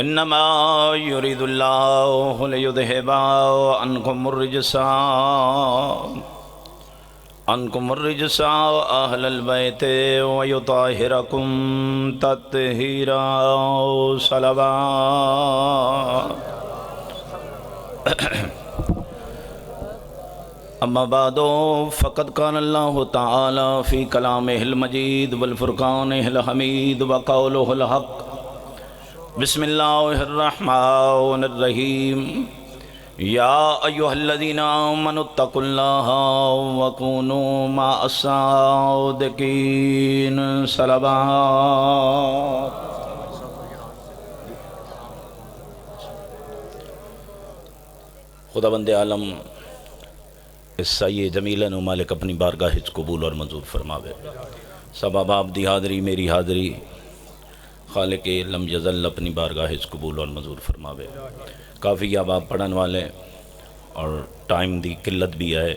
انما یرید اللہ لیذھب عنکم الرجس اہل البیت ویطہرکم تطہیرا صلوات. اما بعد فقد قال اللہ تعالی فی کلامہ المجید والفرقانہ الحمید وقولہ الحق. بسم اللہ الرحمن الرحیم. یا ایہا الذین آمنوا اتقوا اللہ وکونوا مع الصادقین. صلوات. خدا بند عالم اس سائے جمیلن و مالک اپنی بارگاہ قبول اور منظور فرماوے. سب احباب دی حاضری میری حاضری خالق لم یزل اپنی بارگاہ قبول اور منظور فرماوے. کافی احباب پڑھن والے اور ٹائم دی قلت بھی ہے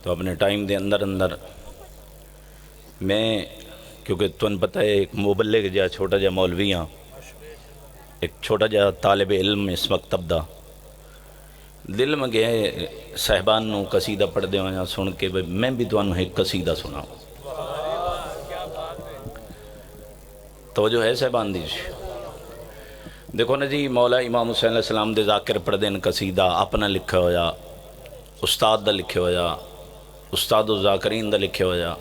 تو اپنے ٹائم دے اندر میں کیونکہ تن پتہ ہے ایک مبلغ جا چھوٹا جا مولوی ہاں، ایک چھوٹا جا طالب علم اس مکتب دا دل میں گئے صاحبان نو قصیدہ پڑھ دے ہوئے سن کے میں بھی تو ایک قصیدہ سنا. توجہ ہے صاحبان دیجیے. دیکھو نا جی، مولا امام حسین علیہ السلام دے ذاکر پڑھ دین قصیدہ اپنا لکھا ہویا، استاد دا لکھا ہویا، استاد الذاکرین دا لکھا ہویا.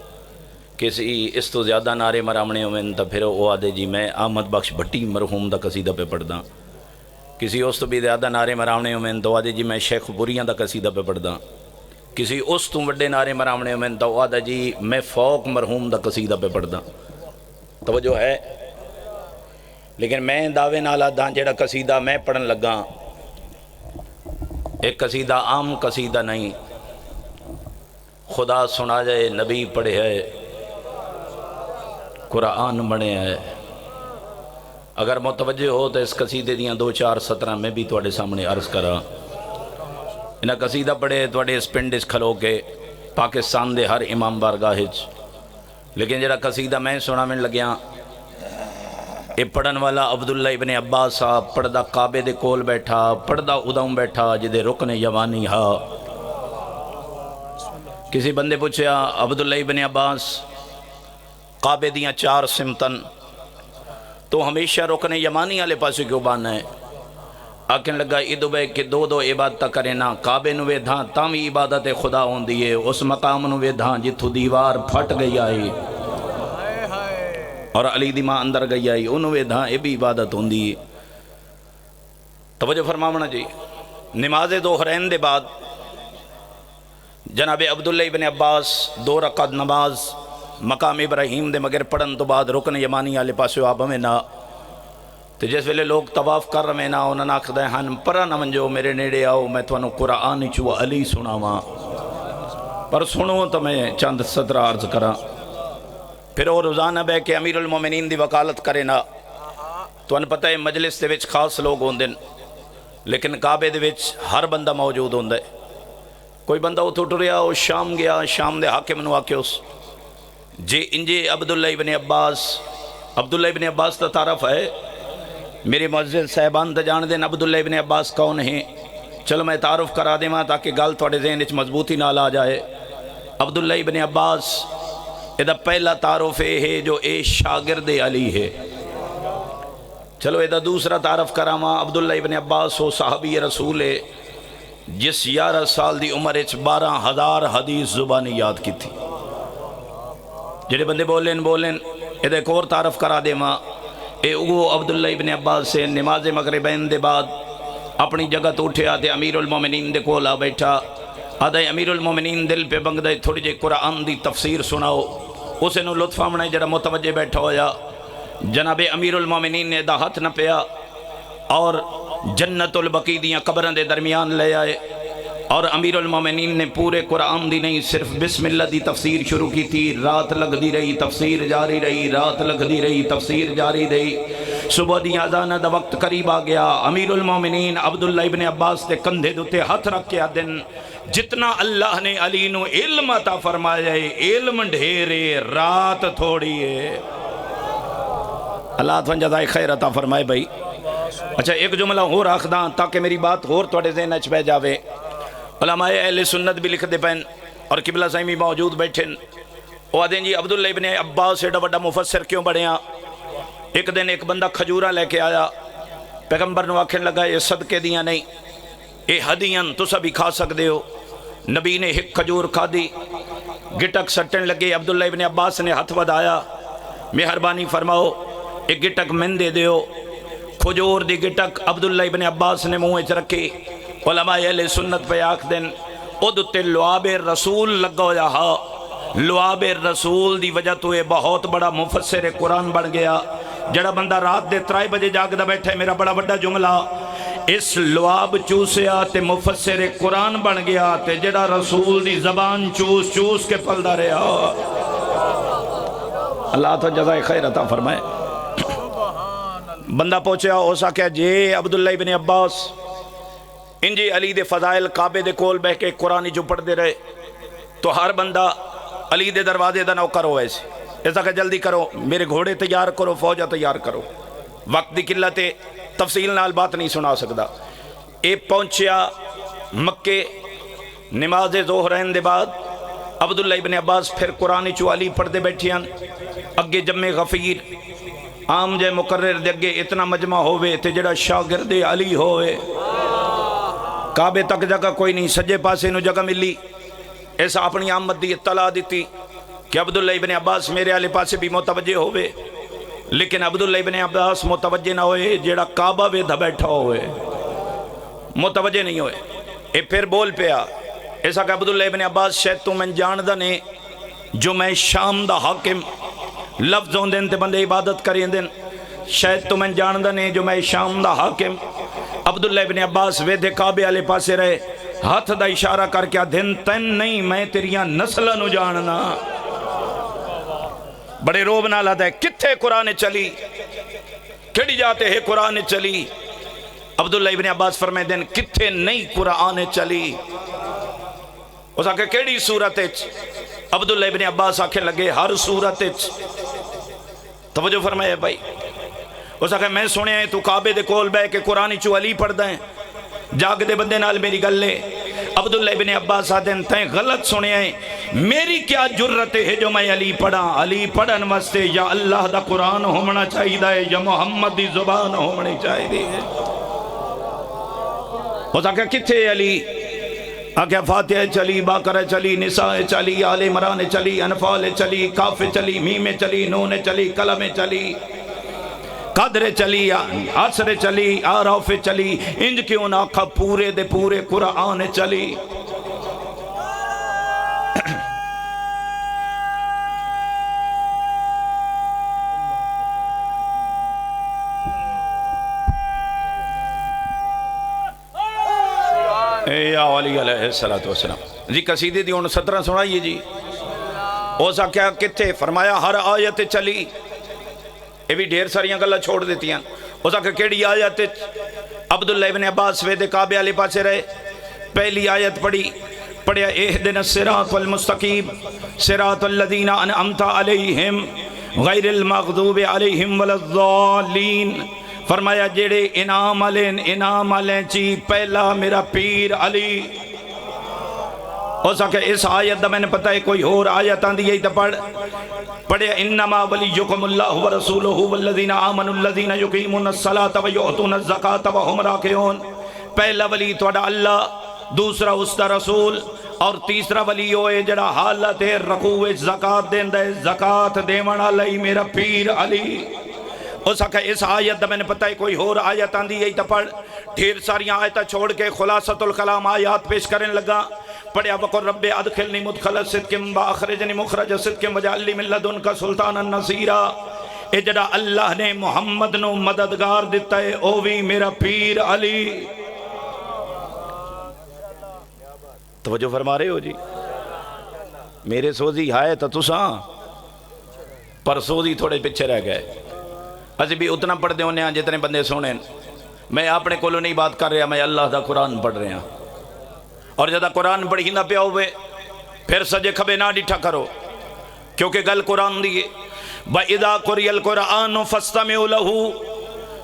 کسی اس تو زیادہ نعرے مرامنے ہوئے تو پھر وہ آدھے جی میں احمد بخش بھٹی مرحوم دا قصیدہ پہ پڑھ دا. کسی اس تو بھی زیادہ نعرے مرامنے ہوئے تو آدھے جی میں شیخ بوریاں دا قصیدہ پہ پڑھ دا. کسی اس تو وڈے نعرے مرامنے ہوئے تو آدھے جی میں فوق مرحوم دا قصیدہ پہ پڑھ دا. توجہ ہے. لیکن میں دعوے نالا دا جیڑا قصیدہ میں پڑھن لگا ایک قصیدہ عام قصیدہ نہیں، خدا سنا جائے نبی پڑھے ہے قرآن بنے ہے. اگر متوجہ ہو تو اس قصیدے دیاں 2-4 سطرہ میں بھی توڑے سامنے عرض کرا. انہا قصیدہ پڑھے توڑے اس پنڈ اس کھلو کے پاکستان دے ہر امام بارگاہ. لیکن جڑا قصیدہ میں سنا میں لگیاں اے پڑھن والا عبداللہ ابن عباس صاحب پڑھدا کعبے دے کول بیٹھا، پڑھدا اداؤں بیٹھا جدے رکن یمانی ہا. کسی بندے پوچھیا عبداللہ ابن عباس کعبے دیاں 4 سمتن تو ہمیشہ رکن یمانی والے پاسے کیوں بانا ہے؟ آکھن لگا ادو بے کہ دو عبادت کرے نا، کعبے نو ویدھاں تامی عبادت خدا ہون دیئے، اس مقام نو ویدھاں جتھو دیوار پھٹ گئی آئی اور علی دی ماں اندر گئی آئی انہوں ویدھاں اے بھی عبادت ہون دیئے. توجہ فرماونا جی. نماز ظہرین دے بعد جناب عبداللہ ابن عباس 2 رکعت نماز مقام ابراہیم دے مگر پڑھن تو بعد رکن یمانی آلے پاسے آبا میں نا تو جس ویلے لوگ طواف کر رہے نا انہاں ناکھ دے ہن پرا نہ منجو میرے نیڑے آؤ میں توانو قرآن چو علی سناواں. پر سنو تو میں چند سطرہ عرض کراں. پھر وہ روزانہ بے کہ امیر المومنین دی وکالت کرے نا تو ان پتہ ہے مجلس دے وچ خاص لوگ ہوندے لیکن کعبے دے وچ ہر بندہ موجود ہوندا ہے. کوئی بندہ اتھو ٹریا وہ شام گیا، شام دے حاکم نو آکھیوس جی انجے عبداللہ ابن عباس تا تعارف ہے؟ میرے معزز صاحبان تا جان دین عبداللہ ابن عباس کون ہیں؟ چلو میں تعارف کرا دے ماں تاکہ گال تھوڑے ذہن اچ مضبوطی نال آ جائے. عبداللہ ابن عباس ایدہ پہلا تعارف ہے جو اے شاگرد علی ہے. چلو ایدہ دوسرا تعارف کرا ماں عبداللہ ابن عباس ہو صحابی رسول ہے جس 11 سال دی عمر اچ 12,000 حدیث زبانی یاد کی تھی. جڑے بندے بولیں ایدہ ایک اور تعارف کرا دے ماں اے اگو عبداللہ ابن عباس سے نماز مغربین دے بعد اپنی جگہ تو اٹھے آتے امیر المومنین دے کولا بیٹھا آدھے امیر المومنین دل پہ بنگ دے تھوڑی جے قرآن دی تفسیر سناؤ. اسے نو لطف آمنا جڑا متوجہ بیٹھا ہویا جناب امیر المومنین نے دا ہاتھ نہ پیا اور جنت البقی دیاں قبران دے درمیان لے آئے اور امیر المومنین نے پورے قرآن دی نہیں صرف بسم اللہ دی تفسیر شروع کی تھی. رات لگ دی رہی تفسیر جاری رہی، رات لگ دی رہی تفسیر جاری رہی. صبح دی آزانہ دا وقت قریب آ گیا. امیر المومنین عبداللہ ابن عباس دے کندھے دوتے ہاتھ رکھ کے آدن جتنا اللہ نے علی نو علم عطا فرمایا ہے علم ڈھیرے رات تھوڑی ہے. اللہ تو جزائے خیر عطا فرمائے بھائی. اچھا ایک جملہ ہو رکھدا تاکہ میری بات ہور تواڈے ذہن وچ پہ جاوے. علماء اہل سنت بھی لکھ دے پین اور قبلہ صاحب بھی موجود بیٹھے. وہ آدھیں جی عبداللہ ابن عباس ایڈا بڑا مفسر کیوں بڑھیا؟ ایک دن ایک بندہ کھجورہ لے کے آیا، پیغمبر نو آکھن لگا یہ صدقے دیاں نہیں، یہ ہدیاں تسا بھی کھا سکدے ہو. نبی نے ایک کھجور کھا دی، گٹک سٹن لگے. عبداللہ ابن عباس نے ہاتھ ودایا، مہربانی فرماؤ ایک گٹک من دے دیو. کھجور دی گٹک عبداللہ ابن عباس نے منہ وچ رکھی. علماء اہل سنت پہ آکھ دن او دتے لعاب رسول لگا ہویا ہا. لعاب رسول دی وجہ تو یہ بہت بڑا مفسر قرآن بن گیا. جڑا بندہ رات دے 3 بجے جاگدا بیٹھے، میرا بڑا بڑا جملہ، اس لعاب چوسیا تے مفسر قرآن بن گیا، تے جڑا رسول دی زبان چوس چوس کے پلدا رہا. اللہ تو جزائے خیر عطا فرمائے. بندہ پہنچیا ہو سکیا جے عبداللہ ابن عباس انجی علی دے فضائل کعبے دے کول بہ کے قرآن جو پڑھ دے رہے تو ہر بندہ علی دے دروازے دا نوکر ہو ایسا کہ جلدی کرو، میرے گھوڑے تیار کرو، فوجہ تیار کرو. وقت دی قلت تفصیل نال بات نہیں سنا سکدا. اے پہنچیا مکے، نماز ظہرین دے بعد عبداللہ ابن عباس پھر قرآن چو علی پڑھ دے بیٹھیاں. اگے جمع غفیر عام جے مقرر دے اگے اتنا مجمع ہوئے تے جڑا شاگرد علی ہوئے. کعبے تک جگہ کوئی نہیں، سجے پاسے نو جگہ ملی. ایسا اپنی آمد دی اطلاع دیتی کہ عبداللہ ابن عباس میرے آلے پاسے بھی متوجہ ہوئے، لیکن عبداللہ ابن عباس متوجہ نہ ہوئے جیڑا کعبہ بے دھا بیٹھا ہوئے، متوجہ نہیں ہوئے. اے پھر بول پیا ایسا کہ عبداللہ ابن عباس شاید تو میں جاندہ نے جو میں شام دا حاکم لفظ ہوں دن تے بندے عبادت کریں دن، شاید تو میں جاندہ نے جو میں شام دا حاکم. عبداللہ ابن عباس ویدے کعبے آلے پاسے رہے، ہاتھ دا اشارہ کر کے دن تین نہیں میں تیریاں نسلہ نو جاننا. بڑے روب نہ لاتا ہے کتھے قرآن چلی، کھڑی جاتے ہیں قرآن چلی. عبداللہ ابن عباس فرمائے دن کتھے نہیں قرآن چلی. اس آکے کیڑی صورت اچ؟ عبداللہ ابن عباس آکھے لگے ہر صورت اچ. توجہ فرمائے بھائی. اس آکے میں سنے ہیں تو کعبے دے کول بے کہ قرآن چو علی پڑھ دیں، جاگ دے بندے نال میری گل لے. عبداللہ ابن عباس آدھیں تین غلط سنے ہیں، میری کیا جرت ہے جو میں علی پڑھا؟ علی پڑھن واسطے یا اللہ دا قرآن ہونا چاہیے ہے یا محمد دی زبان ہونی چاہیے ہے. اس آکے کتھے علی؟ آکے فاتحہ چلی، باقرہ چلی، نساء چلی، آل عمران چلی، انفال چلی، کاف چلی، میم چلی، نون چلی، قلم چلی، قدر چلی، عصر چلی، آراف چلی. انج کیوں نہ آکھا پورے دے پورے قرآن چلی. یا علی علیہ السلام جی قصیدے دی 17 سنائیے جی. اوسا کیا کتھے؟ فرمایا ہر آیت چلی. یہ بھی ڈھیر ساریاں گلہ چھوڑ دیتی ہیں. اوسا کہ کیڑی آیت؟ عبداللہ ابن عباس وید کعبے علی پاسے رہے، پہلی آیت پڑھیا اہدنا الصراط المستقیم صراط الذین انعمت علیہم غیر المغضوب علیہم ولا الضالین. فرمایا جیڑے انعام علیہ چی پہلا میرا پیر علی. ہو سکے اس آیت دا میں نے پتہ ہے کوئی اور آیت آن دی تو پڑھے انما ولیکم اللہ ورسولہ والذین آمنوا الذین یقیمون الصلاة ویؤتون الزکاة وہم راکعون. پہلا ولی توڑا اللہ، دوسرا اس دا رسول، اور تیسرا ولی ہوئے جڑا حالت رکوع زکاة دین دے، زکاة دیوان علی میرا پیر علی. ہو سکا اس آیت دا میں نے پتہ ہے کوئی اور آیت آن دی تو پڑھ. ڈھیر ساری آیتہ چھوڑ کے خلاصۃ الکلام آیات پیش کرنے لگا. پڑھیا وقر رب ادخلنی مدخل صدقم واخرجنی مخرج صدقم وجعل لی من لدنک سلطانا نصیرا. اے جڑا اللہ نے محمد نو مددگار دیتا ہے او بھی میرا پیر علی. توجہ فرما رہے ہو جی؟ میرے سوزی ہائے تو تساں پر سوزی تھوڑے پیچھے رہ گئے. اسی بھی اتنا پڑھ دے ہونے ہیں جتنے بندے سونے. میں اپنے کولو نہیں بات کر رہا، میں اللہ دا قرآن پڑھ رہا ہوں. اور جدہ قرآن پڑھی نہ پیا ہوئے پھر سجے کھبے نہ ڈٹھا کرو، کیونکہ گل قرآن دیئے. وَإِذَا قُرِئَ الْقُرْآنُ فَاسْتَمِعُوا لَهُ.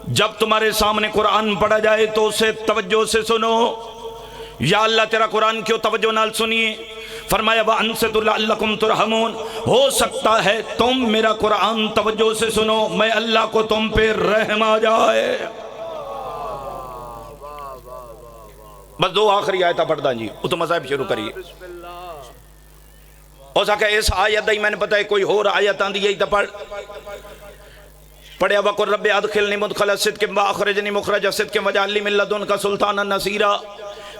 جب تمہارے سامنے قرآن پڑھا جائے تو اسے توجہ سے سنو. یا اللہ تیرا قرآن کیوں توجہ نال سنیے؟ فرمایا وَأَنصِتُوا لَعَلَّكُمْ تُرْحَمُونَ، ہو سکتا ہے تم میرا قرآن توجہ سے سنو، میں اللہ کو تم پہ رحم آ جائے. بس دو آخری آیتہ پڑھ دا جی، وہ تو مذاہب شروع کریے. ہو سکتا ہے اس آیت ہی میں نے پتہ ہے کوئی اور آیت آن دی یہی تا پڑھیا وَقُلْ رَبِّ أَدْخِلْنِي مُدْخَلَ صِدْقٍ وَأَخْرِجْنِي مُخْرَجَ صِدْقٍ وَاجْعَلْ لِي مِن لَّدُنْكَ سُلْطَانًا نَصِيرًا.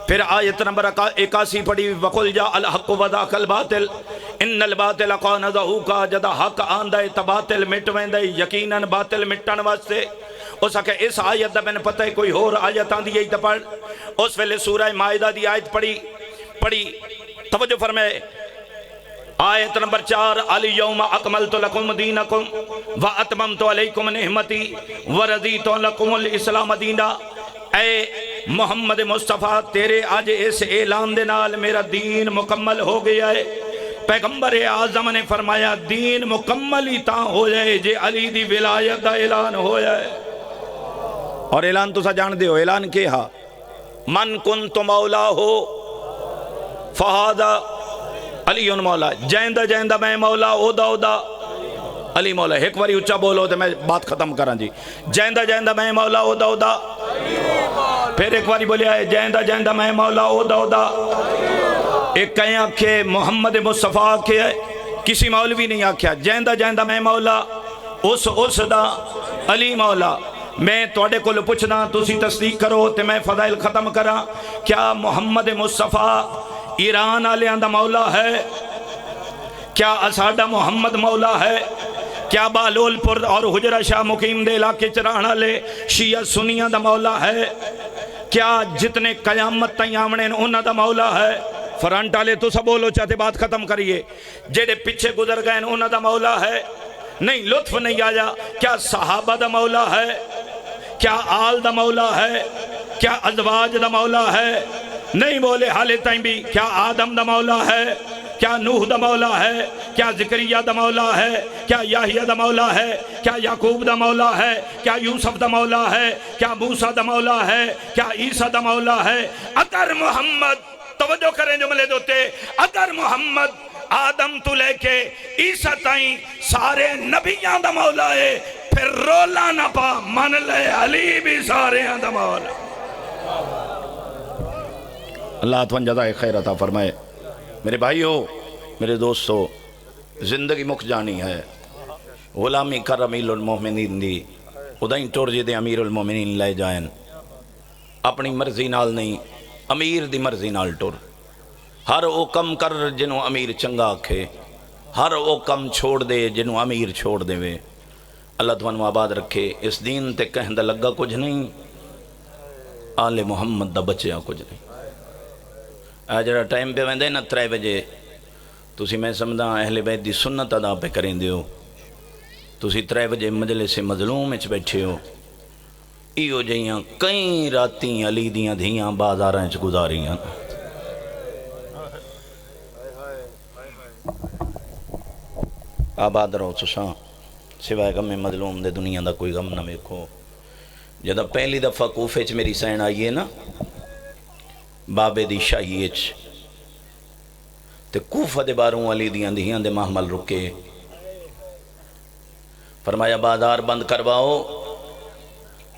پھر آیت نمبر 81 پڑھی وَقُلْ جَاءَ الْحَقُّ وَزَهَقَ الْبَاطِلُ إِنَّ الْبَاطِلَ كَانَ زَهُوقًا. جدا حق آندا ہے تا باطل مٹ ویندا ہے، یقیناً باطل مٹن واسطے. اس کہ اس آیت دا میں نے پتہ ہے کوئی اور آیت آندی ہے تا پڑھ. اس ویلے سورہ مائدہ دی آیت پڑھی توجہ فرمائے. آیت نمبر 4 اليوم اکملت لکم دینکم واتممت علیکم نعمتی ورضیت لکم الاسلام دینا. اے محمد مصطفیٰ تیرے آج اس اعلان دے نال میرا دین مکمل ہو گیا ہے. پیغمبر اعظم نے فرمایا دین مکمل ہی تاں ہو جائے جے علی دی ولایت دا اعلان ہو جائے. اور اعلان تو سا جان دے ہو اعلان کیا ہا من کنت مولا ہو فہذا علی مولا. جائندہ جائندہ میں مولا اودا اودا علی مولا. ایک باری اچھا بولو تو میں بات ختم کران جی. جائندہ جائندہ میں مولا اودا اودا. پھر ایک باری بولیا ہے جائندہ جائندہ میں مولا اودا اودا. ایک کہیں آکھے محمد مصطفیٰ آکھے کسی مولوی نہیں آکھیا جائندہ جائندہ میں مولا اس دا علی مولا. میں توڑے کو پوچھنا تسی تصدیق کرو تے میں فضائل ختم کرا. کیا محمد مصطفیٰ ایران آلیاں دا مولا ہے؟ کیا اساڈا محمد مولا ہے؟ کیا بالول پور اور حجرہ شاہ مقیم دے علاقے چراہنا لے شیعہ سنیاں دا مولا ہے؟ کیا جتنے قیامت تائیں آمنے انہاں دا مولا ہے؟ فرنٹ آلے تو سب بولو چاہتے بات ختم کریے. جیڑے پیچھے گزر گئے انہاں دا مولا ہے؟ نہیں لطف نہیں آیا. کیا صحابہ دا مولا ہے؟ کیا آل دا مولا ہے؟ کیا ازواج دا مولا ہے؟ نہیں بولے حالے تائیں بھی. کیا آدم دا مولا ہے؟ کیا نوح دا مولا ہے؟ کیا زکریہ دا مولا ہے؟ کیا یحییٰ دا مولا ہے؟ کیا یعقوب دا مولا ہے؟ کیا یوسف دا مولا ہے؟ کیا موسیٰ دا مولا ہے؟ کیا عیسیٰ دا مولا ہے؟ اگر محمد توجہ کریں جملے دوتے اگر محمد آدم تو لے کے عیسیٰ تائیں سارے نبیان دا مولا ہے پھر رولا نہ پا من لے علی بھی سارے دا مولا. اللہ اتوان جزائے خیر عطا فرمائے. میرے بھائیو میرے دوستو زندگی مک جانی ہے. غلامی کر امیر المومنین دی ادائیں ٹور جی دے امیر المومنین لے جائیں. اپنی مرضی نال نہیں امیر دی مرضی نال ٹور. ہر او کم کر جنہوں امیر چنگا آکھے، ہر او کم چھوڑ دے جنہوں امیر چھوڑ دے وے. اللہ تمہوں آباد رکھے. اس دین تے کہندہ لگا کچھ نہیں، آل محمد دا بچیا کچھ نہیں. جڑا ٹائم پہ ویندے نا 3 بجے تسی میں سمجھا اہل بیت دی سنت ادا پہ کریں دیو. تسی 3 بجے مجلس مظلوم اچ بیٹھے ہو. ایو جہیاں کئی راتیں علی دیاں دھیاں بازاراں اچ گزاریاں. آباد رہو تساں سوائے غم مظلوم دے دنیا دا کوئی غم نہ ویکھو. جدہ پہلی دفعہ کوفے چ میری سین آئیے نا بابے دی شاہی اچ تے کوفہ دے باروں علی دیاں دھیاں دے محمل رکے. فرمایا بازار بند کرواؤ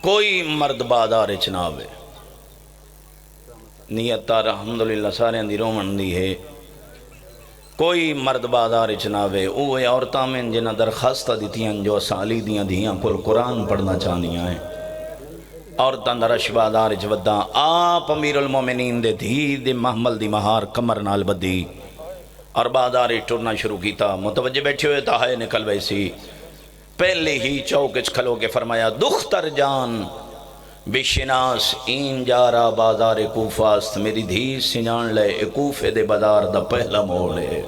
کوئی مرد بازار اچ نہ آوے. نیت تار الحمدللہ سارے دی رومن دی ہے. کوئی مرد بازار اچ نہ آوے. اوہ عورتاں میں جنہ درخواستہ دیتیاں جو اساں علی دیاں دھیاں کل قرآن پڑھنا چاہنیاں ہیں. عورتاں دا رش بازار اچ وداں. آپ امیر المومنین دے دھی دے محمل دی مہار کمر نال بدی اور بازار اچ ٹرنا شروع کیتا. متوجہ بیٹھے ہوئے تاہائے نکل ویسی. پہلے ہی چوک اچ کھلو کے فرمایا دختر جان بشناس این جارا بازار کوفاست. میری دھی سنان لے کوفے دے بازار دا پہلا موڑ ہے.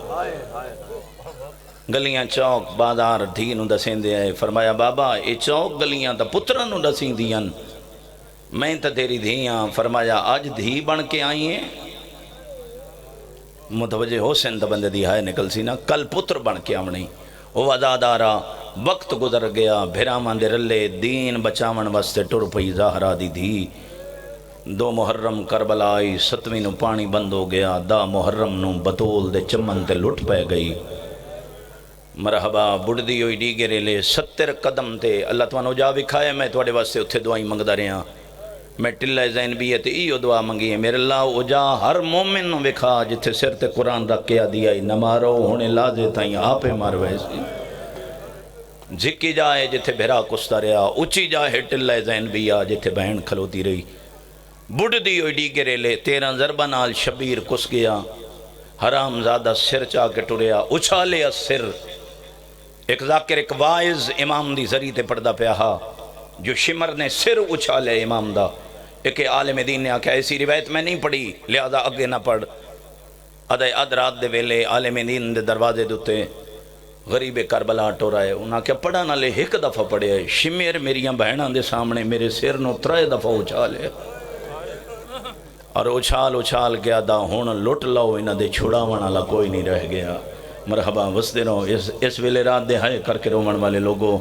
گلیاں چوک بازار دھی نو دسیں دے آئے. فرمایا بابا اے چوک گلیاں دا پتران نو دسیں دیاں میں تا تیری دھیاں. فرمایا آج دھی بن کے آئی ہیں. متوجہ حسین تا بندے دی ہائے نکل سی نا کل پتر بن کے آمنی. وہ وزادارا وقت گزر گیا بھراواں دے رلے دین بچاون واسطے ٹر پئی زہرا دی دھی 2 محرم کربلا آئی 7ویں نو پانی بند ہو گیا 10 محرم نو بطول دے چمن تے لٹ پہ گئی مرحبا بڑھدی ہوئی ڈیگے ریلے 70 قدم تے اللہ توانو جا وکھائے میں توڑے واسطے اتھے دعائیں منگدا رہا میں ٹلہ زین بھی ہے تے ایو دعا منگی ہے میرے اللہ اجا ہر مومن نو وکھا جتھے سر تے قرآن رکھ کے دیا نہ مارو ہونے لازے تائیں آپے مار ویسی جھکی جائے جتھے بھرا کستا رہا اچھی جائے ٹلہ زین بھی ہے جتھے بہن کھلوتی رہی بڑھدی ہوئی ڈیگے ریلے 13 ضربہ نال شبیر کس گیا حرام زادہ سر چاہ کے ٹریا اچھالے سر ایک ذاکر ایک وائز امام دی ذریعہ تے پردہ پہ آہا جو شمر نے سر اچھالے امام دا ایک عالم دین نے آکھا ایسی روایت میں نہیں پڑھی لہذا اگے نہ پڑھ ادھے ادرات دے ویلے عالم دین دے دروازے دوتے غریب کربلا ٹورا ہے انہاں کیا پڑھا نہ لے 1 دفعہ پڑھے شمیر میریاں بہناں دے سامنے میرے سر نو 3 دفعہ اچھالے اور اچھال گیا دا ہون لٹ لاؤ انہاں دے چھڑاوان والا کوئی نہیں رہ گیا مرحبا وسدے رہو اس ویلے رات دے ہائے کر کے رومن والے لوگوں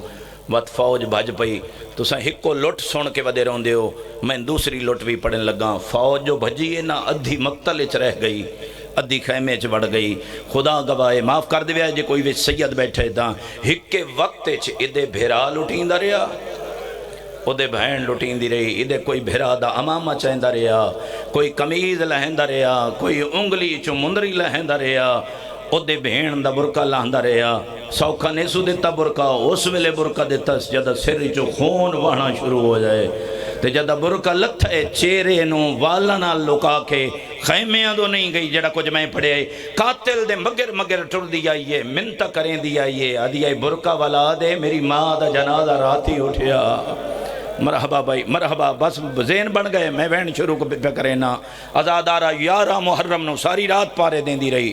وقت فوج بھج پئی تساں ہکو لٹ سن کے ودے روندے ہو میں دوسری لٹ بھی پڑھن لگا فوج جو بھجی ہے نا ادھی مقتل اچ رہ گئی ادھی خیمے چ بڑھ گئی خدا گواہ معاف کر دے جے کوئی وچ سید بیٹھے تاں ہکے وقت چ ادے بھیرا لٹیندا رہیا اودے بہن لٹیندی رہی ادے کوئی بھیرا دا امامہ چیندا رہیا کوئی قمیض لہندا رہیا کوئی انگلی چ مندری لہندا رہیا اودے بہن دا برقع لہندا رہیا سوکھا نے سو دیتا برقع اس ویلے برقع دیتا جدہ سر چو خون وہنا شروع ہو جائے تے جدہ برقع لتھے چہرے نو والا نال لکا کے خیمیاں دو نہیں گئی جڑا کچھ میں پڑھے قاتل دے مگر ٹر دی آئیے منتہ کریں دی آئیے آدھی آئی برقع والا دے میری ماں دا جنازہ راتی اٹھیا مرحبا بھائی مرحبا بس ذہن بن گئے میں بہن شروع پہ کرے نا ازادارہ 11 محرم نو ساری رات پارے دیں دی رہی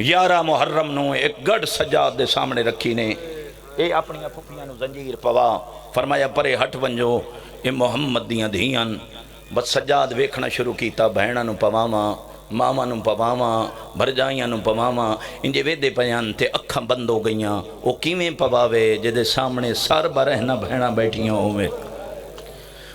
11 محرم نو ایک گڑ سجاد دے سامنے رکھی نے اے اپنی پھپیاں نو زنجیر پوا فرمایا پرے ہٹ ونجو اے محمد دیاں دھیاں بس سجاد ویکھنا شروع کیتا بہناں نو پواواں ماما نو پواواں بھرجائیاں نو پواواں انجے ویدے پیان تے اکھاں بند ہو گئیاں او کیویں پواوے جدے سامنے سر برہنا بہناں بیٹھیاں ہوئے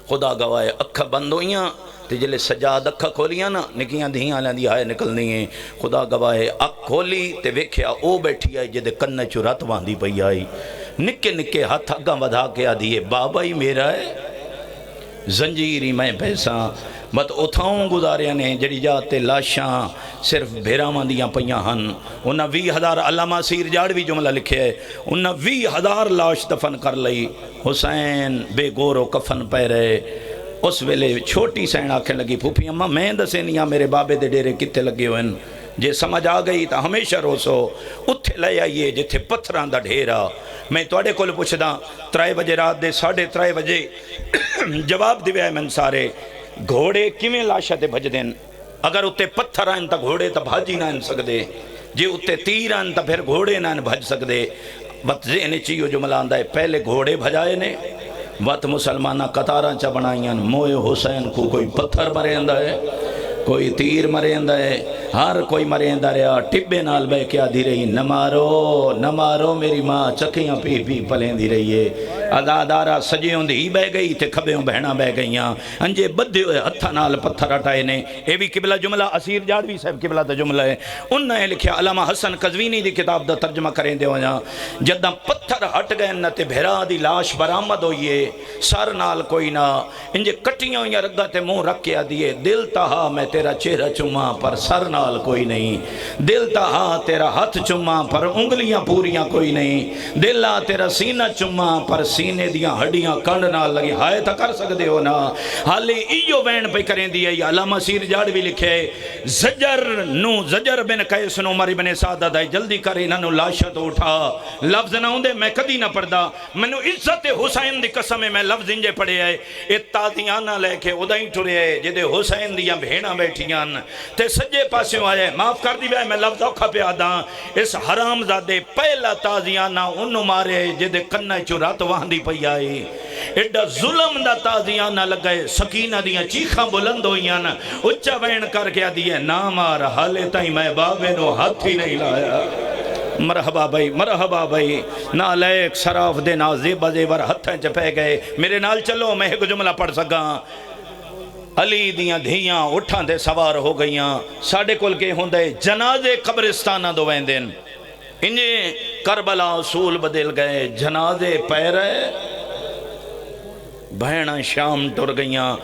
خدا گواہ اکھاں بند ہوئیاں تے جلے سجاد اکھا کھولیاں نا نکیاں دھیاں لیندی آئے نکلنی ہیں خدا گواہ اکھ کھولی تے ویکھیا او بیٹھی آئی جدے کننے چرات واندی پئی آئی نکے نکے ہاتھ اگاں ودھا کے آدھیے بابا ہی میرا ہے زنجیری میں پیساں بت اتھاؤں گزاریاں نے جڑی جاتے لاشاں صرف بھیراواں دیاں پئیاں ہن انہاں 20,000 علامہ سیر جاڑ بھی جملہ لکھے ہے انہاں 20,000 لاش دفن کر لئی حسین بے گور و کفن پہ رہے اس ویلے چھوٹی سین آکھیں لگی پھوپی اماں میں دسے نہیں میرے بابے دے ڈیرے کتے لگے ہوئے جے سمجھ آ گئی تا ہمیشہ روسو اتھے لے آئیے جتھے پتھراں دا ڈھیرا میں توڑے کول پوچھدا 3 بجے رات دے 3:30 بجے جواب دیوے من سارے گھوڑے کیویں لاشا تے بھج دین اگر اتے پتھر آئیں تا گھوڑے تا بھاجی نہ سکدے جے اتے تیر آئیں تا پھر گھوڑے نہ بھج سکدے بت ذہن چیو جملہ آندہ ہے پہلے گھوڑے بھجائے نے وقت مسلمانہ قطاراں چا بنائیاں موئے حسین کو کوئی پتھر مریندا ہے کوئی تیر مریندا ہے ہر کوئی مریندا رہا ٹبے نال بے کیا دی رہی نہ مارو میری ماں چکیاں پی پلیں دی رہی ہے ادادارہ سجیوں دی بے گئی تے کھبیوں بہنا بے گئیاں انجے بدھے ہوئے ہتھا نال پتھر ہٹائے نے اے بھی قبلہ جملہ اسیر جاڑوی صاحب قبلہ دا جملہ ہے انہوں نے لکھیا علامہ حسن قزوینی دی کتاب دا ترجمہ کریں دے ہویا جدہ پتھر ہٹ گئے نہ تے بھیرا دی لاش برآمد ہوئیے سر نال کوئی نہ انجے کٹیاں ہویا رگا تے منہ رکھ کے دیئے دل تہا میں تیرا چہرہ چما پر سر نال کوئی نہیں دل تہا تیرا ہاتھ چما پر انگلیاں پوریاں کوئی نہیں دلہ تیرا سینہ چما پر سینے دیاں ہڈیاں کنڈ نال لگی ہائے تا کر سکتے ہو نا حالی ایو وین پہ کریں دیا یہ علامہ سیر جاڑ بھی لکھے زجر بن قیس نو مری بن سعادہ دائی جلدی کریں ننو لاشا تو اٹھا لفظ نہ ہوندے میں کدی نہ پڑھدا منو عزت حسین دی قسم میں لفظ انجے پڑھے آئے اتادیانا لے کے ادائیں ٹھرے آئے جدے حسین دیاں بھینا بیٹھیاں تے سجے پاسیوں آئے معاف کر دی بھائی میں لفظ اوکھا پہ آدھا اس حرام زادے پہلا تازیانہ انہوں مارے جدے کنہ چرات وہاں دی پئی آئی ایڈا ظلم دا تازیانہ لگئے سکینہ دیاں چیخاں بلند ہوئیاں اچھا بین کر کے دیئے نا مار حالے تائیں میں بابے نو ہاتھ ہی نہیں لایا مرحبا بھائی، مرحبا بھائی، نالیک سراف دے نازیب زیور ہتھیں چپے گئے، میرے نال چلو میں ایک جملہ پڑھ سکاں۔ علی دیاں دھیاں اٹھاں دے سوار ہو گئیاں، ساڑھے کل کے ہوندے جنازے قبرستانہ دو ویندن، انہیں کربلا اصول بدل گئے، جنازے پیرے بہنہ شام ٹر گئیاں،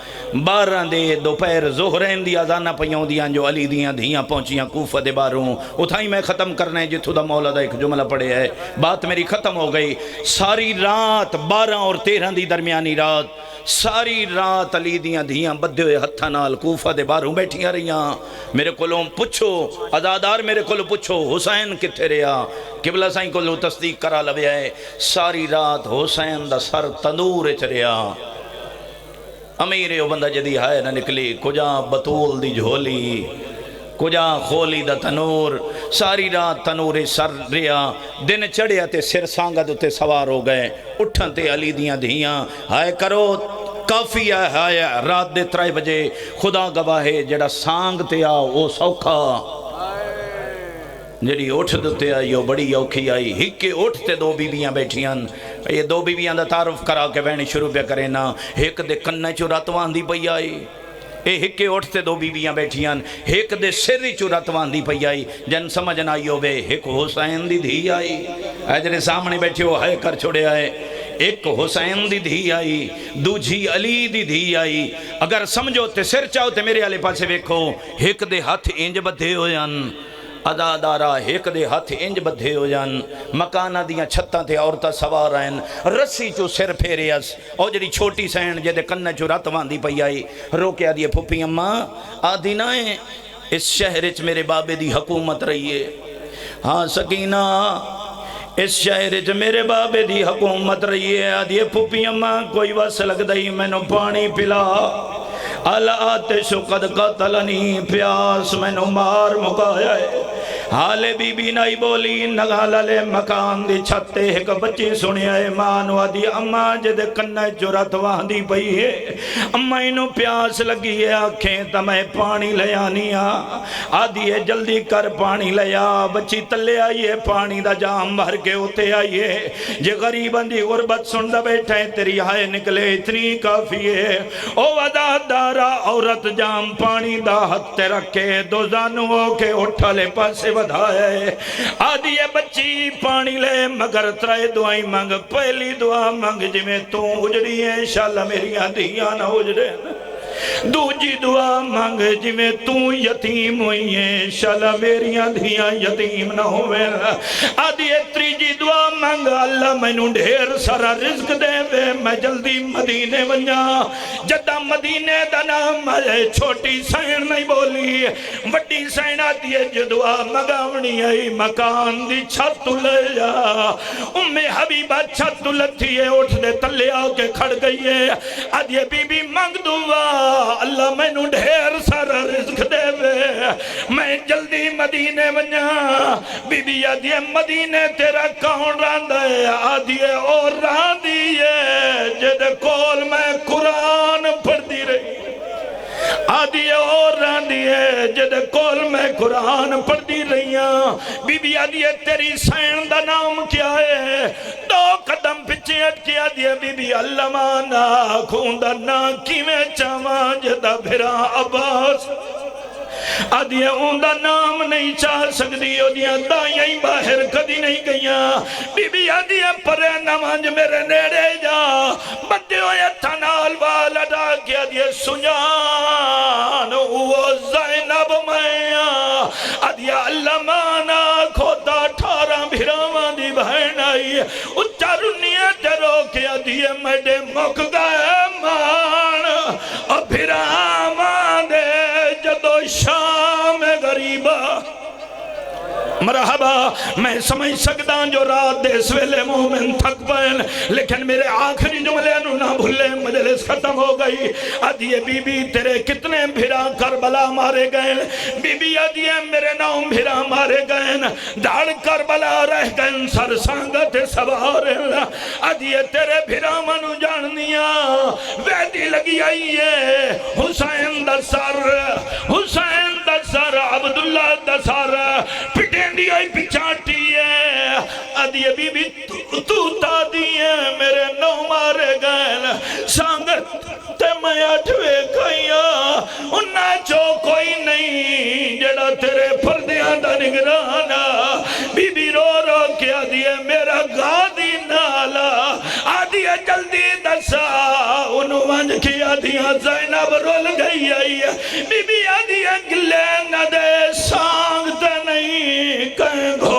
12 دے دوپہر زہرین دی آزانہ پیوں دیاں جو علی دیاں دھیاں پہنچیاں کوفہ دے باروں، اتھائی میں ختم کرنے جتھو دا مولا دا ایک جملہ پڑے ہے، بات میری ختم ہو گئی۔ ساری رات 12 اور 13 دی درمیانی رات، ساری رات علی دیاں دھیاں بدھے ہوئے ہتھا نال کوفہ دے باروں بیٹھیاں رہیاں۔ میرے کولوں پچھو عزادار، میرے کولوں پچھو حسین کتھے رہا؟ قبلہ سائیں کولوں تصدیق کرا لویا ہے، ساری رات حسین دا سر تندور اچ رہا۔ امیر بندہ جدی ہائے نہ نکلی، کجا بطول دی جھولی، کجا خولی دا تنور، ساری رات تنور سر ریا، دن چڑھیا تے سر سانگا دوتے سوار ہو گئے، اٹھن تے علی دیاں دھیاں ہائے کرو کافی ہے، رات دے 3 بجے خدا گواہے جڑا سانگ تے آ وہ سوکھا، جڑی اٹھ دتے آئی وہ بڑی اوکھی آئی۔ ہکے اٹھ تے 2 بیویاں بیٹھیاں، یہ 2 بیویاں دا تعارف کرا کے بہنی شروع پہ کرے نا، ایک دے کنہ چو راتوان دی پئی آئی، اے ہکے اٹھ تے 2 بیویاں بیٹھیاں، ایک دے سری چو راتوان دی پئی آئی، جن سمجھنا آئی ہوئے ایک حسین دی دھی آئی، اے جنہیں سامنے بیٹھے ہو ہائے کر چھوڑے آئے، ایک حسین دی دھی آئی، دوجھی علی دی دھی آئی۔ اگر سمجھو تے سر چاہو تے میرے آلے پاسے ویکھو، ایک دے ہاتھ انج بدھے ہو جان، عزادارہ ایک دے ہاتھ انج بدھے ہو جان، مکانہ دیاں چھتاں تے عورتہ سوار آئیں، رسی چو سر پھیرے اس، اور جڑی چھوٹی سین جدے کنہ چو راتوان دی پئی آئی، رو کے آدھی پھپی اماں آدھی نائیں اس شہرچ میرے بابے دی حکومت رہی ہے، ہاں سکینہ اس شہرچ میرے بابے دی حکومت رہی ہے، آدھی پھپی اماں کوئی وس لگ دئی میں نو پانی پلا، آتش قد قتلنی پیاس میں نو مار مکایا ہے، حالے بی بی نائی بولی نگالا لے مکان دی چھتے ایک بچی سنیا ہے، مانو آدھی اماں جدے کنہ جرات واندی پئی ہے، اماں انو پیاس لگی ہے آنکھیں تمہیں پانی لے آنیا، آدھی ہے جلدی کر پانی لیا، بچی تلے آئی ہے پانی دا جام بھر کے ہوتے آئی ہے، جے غریبان دی غربت سندہ بیٹھے تیری ہائے نکلے اتنی کافی ہے، او عزادارہ عورت جام پانی دا ہتھے رکھے، 2 زانوں کے اٹھا لے پاسے بدھائے، آدھی ہے بچی پانی لے مگر 3 دعائیں مانگ، پہلی دعا مانگ جی میں تو اجڑی ہے انشاءاللہ میری آدھیاں نہ اجڑے، دوجی دعا مانگ جی میں تو یتیم ہوئی ہے انشاءاللہ میری آدھیاں یتیم نہ ہوئے، آدھی ہے تریجی دعا مانگ اللہ میں نو ڈھیر سارا رزق دے وے، میں جلدی مدینے ونجا، جدہ مدینے دا نام ہے، چھوٹی سین نہیں بولی، وڈی سین آتی ہے جو دعا مگاونی ہے، مکان دی چھت لے جا، حبیبہ چھت لتھی ہے، اٹھ دے تلے آ کے کھڑ گئی ہے، آدھی ہے بی بی مانگ دعا اللہ میں نو ڈھیر سارا رزق دے وے، میں جلدی مدینے ونجا، بی بی آدھی ہے مدینے تیرا کون راندہ ہے، آدھی ہے اور راندی ہے جد کول میں قرآن پڑھ دی رہی، آدھی ہے اور راندی ہے جد کول میں قرآن پڑھ دی رہیاں، بی بی آدھی ہے تیری سین دا نام کیا ہے، 2 قدم پچھے اٹکی آدھی ہے بی بی اللہ مانا کھوندا نا کی میں چاہاں جدہ بھرا عباس، آدھی ہے اوندا نام نہیں چاہ سکتی، آدھیاں دائیں باہر کدی نہیں گئیاں، بی بی آدھی ہے پرے نمانج میرے نیڑے جا، بدے ہوئے تھنال والا ڈا کیا دیئے سنجان وہ زینب میاں، آدھی ہے اللہ مانا کھوتا 18 بھراوان دی بہن آئی، اچھا رنیت رو کیا دیئے میڈے مک گئے مان، اور بھراوان دے جدو شام غریبہ، مرحبا میں سمجھ سکتا جو رات دے سویلے مومن تھک پائن، لیکن میرے آخری جملے نو نہ بھولے، مجلس ختم ہو گئی، آدھیے بی بی تیرے کتنے بھیرا کربلا مارے گئے، بی بی آدھیے میرے 9 بھیرا مارے گئے، دھاڑ کربلا رہ گئے سر سانگت سوارے، آدھیے تیرے بھیرا منو جاننیا ویدی لگی آئی ہے، حسین دا سر، حسین دا سر، عبداللہ دا سر پٹین دی آئی پچھاٹی ہے، آدھی بی بی تو تا دیئے میرے نو مارے گئے سانگر تے میں اٹھوے کھائیا انہا جو کوئی نہیں جڑا تیرے پردیاں دا نگرانا بی بی رو رو کیا دیئے میرا گادی نالا آدھی جلدی دسا انہوں ونج کیا دیا زینب رول گئی آئی بی بی آدھی گلے نہ دے سانگتا نہیں کہیں گھو